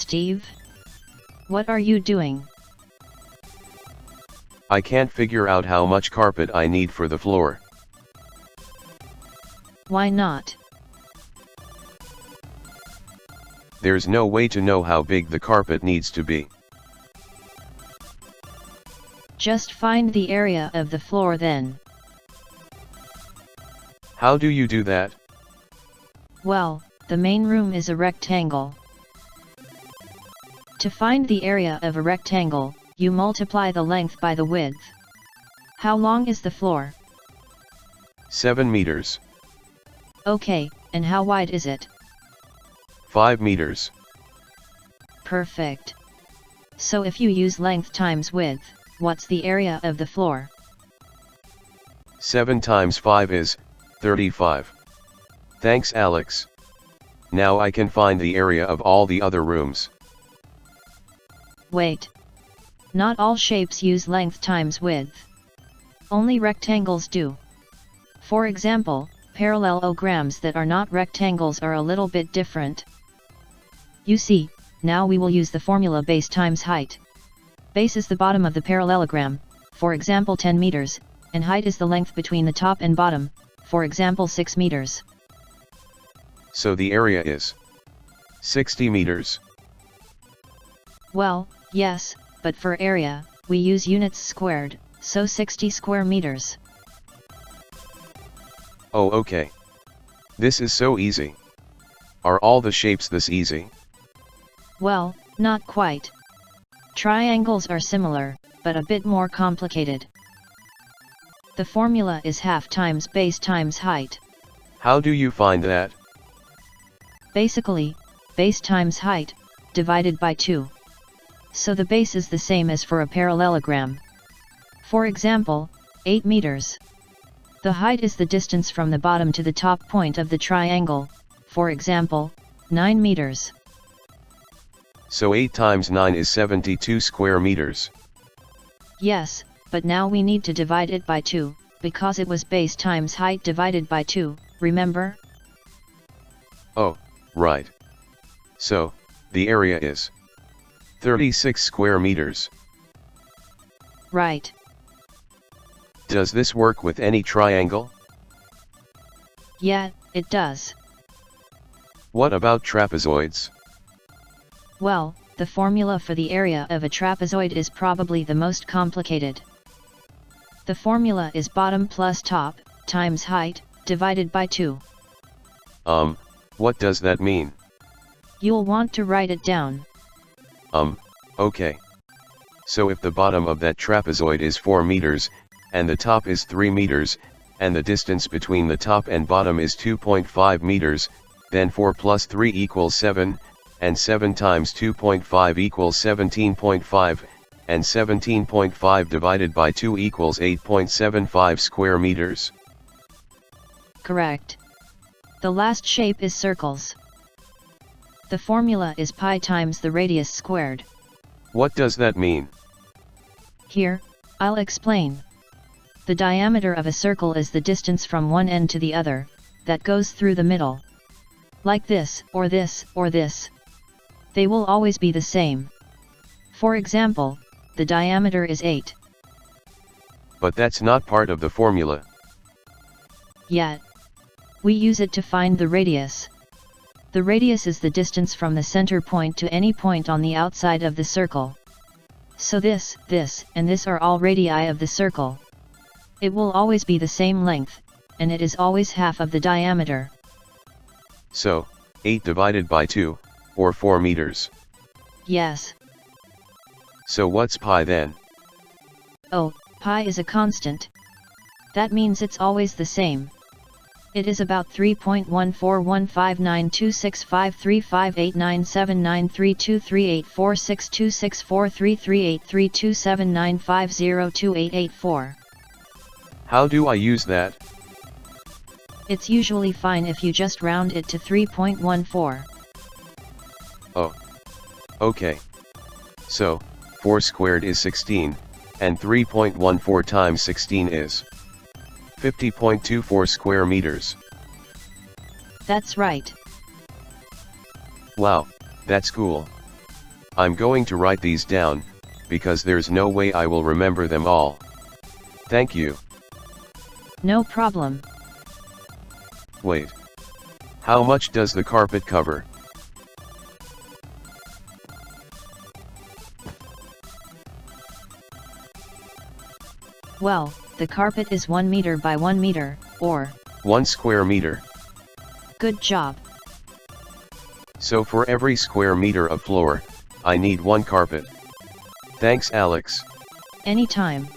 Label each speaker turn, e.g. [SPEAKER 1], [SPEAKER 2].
[SPEAKER 1] Steve? What are you doing?
[SPEAKER 2] I can't figure out how much carpet I need for the floor.
[SPEAKER 1] Why not?
[SPEAKER 2] There's no way to know how big the carpet needs to be.
[SPEAKER 1] Just find the area of the floor then.
[SPEAKER 2] How do you do that?
[SPEAKER 1] Well, the main room is a rectangle. To find the area of a rectangle, you multiply the length by the width. How long is the floor?
[SPEAKER 2] 7 meters.
[SPEAKER 1] Okay, and how wide is it?
[SPEAKER 2] 5 meters.
[SPEAKER 1] Perfect. So if you use length times width, what's the area of the floor?
[SPEAKER 2] 7 times 5 is 35. Thanks, Alex. Now I can find the area of all the other rooms.
[SPEAKER 1] Wait. Not all shapes use length times width. Only rectangles do. For example, parallelograms that are not rectangles are a little bit different. You see, now we will use the formula base times height. Base is the bottom of the parallelogram, for example 10 meters, and height is the length between the top and bottom, for example 6 meters.
[SPEAKER 2] So the area is 60 meters.
[SPEAKER 1] Well, yes, but for area, we use units squared, so 60 square meters.
[SPEAKER 2] Oh, okay. This is so easy. Are all the shapes this easy?
[SPEAKER 1] Well, not quite. Triangles are similar, but a bit more complicated. The formula is half times base times height.
[SPEAKER 2] How do you find that?
[SPEAKER 1] Basically, base times height, divided by 2. So the base is the same as for a parallelogram. For example, 8 meters. The height is the distance from the bottom to the top point of the triangle, for example, 9 meters.
[SPEAKER 2] So 8 times 9 is 72 square meters.
[SPEAKER 1] Yes, but now we need to divide it by 2, because it was base times height divided by 2, remember?
[SPEAKER 2] Oh, right. So, the area is 36 square meters.
[SPEAKER 1] Right.
[SPEAKER 2] Does this work with any triangle?
[SPEAKER 1] Yeah, it does.
[SPEAKER 2] What about trapezoids?
[SPEAKER 1] Well, the formula for the area of a trapezoid is probably the most complicated. The formula is bottom plus top, times height, divided by 2.
[SPEAKER 2] What does that mean?
[SPEAKER 1] You'll want to write it down.
[SPEAKER 2] Okay. So if the bottom of that trapezoid is 4 meters, and the top is 3 meters, and the distance between the top and bottom is 2.5 meters, then 4 plus 3 equals 7, and 7 times 2.5 equals 17.5, and 17.5 divided by 2 equals 8.75 square meters.
[SPEAKER 1] Correct. The last shape is circles. The formula is pi times the radius squared.
[SPEAKER 2] What does that mean?
[SPEAKER 1] Here, I'll explain. The diameter of a circle is the distance from one end to the other, that goes through the middle. Like this, or this, or this. They will always be the same. For example, the diameter is 8.
[SPEAKER 2] But that's not part of the formula.
[SPEAKER 1] Yet. We use it to find the radius. The radius is the distance from the center point to any point on the outside of the circle. So this, and this are all radii of the circle. It will always be the same length, and it is always half of the diameter.
[SPEAKER 2] So, 8 divided by 2, or 4 meters.
[SPEAKER 1] Yes.
[SPEAKER 2] So what's pi then?
[SPEAKER 1] Oh, pi is a constant. That means it's always the same. It is about 3.141592653589793238462643383279502884.
[SPEAKER 2] How do I use that?
[SPEAKER 1] It's usually fine if you just round it to 3.14.
[SPEAKER 2] Oh. Okay. So, 4 squared is 16, and 3.14 times 16 is 50.24 square meters.
[SPEAKER 1] That's right.
[SPEAKER 2] Wow, that's cool. I'm going to write these down, because there's no way I will remember them all. Thank you.
[SPEAKER 1] No problem.
[SPEAKER 2] Wait. How much does the carpet cover?
[SPEAKER 1] Well, the carpet is 1 meter by 1 meter, or
[SPEAKER 2] 1 square meter.
[SPEAKER 1] Good job.
[SPEAKER 2] So for every square meter of floor, I need 1 carpet. Thanks, Alex.
[SPEAKER 1] Anytime.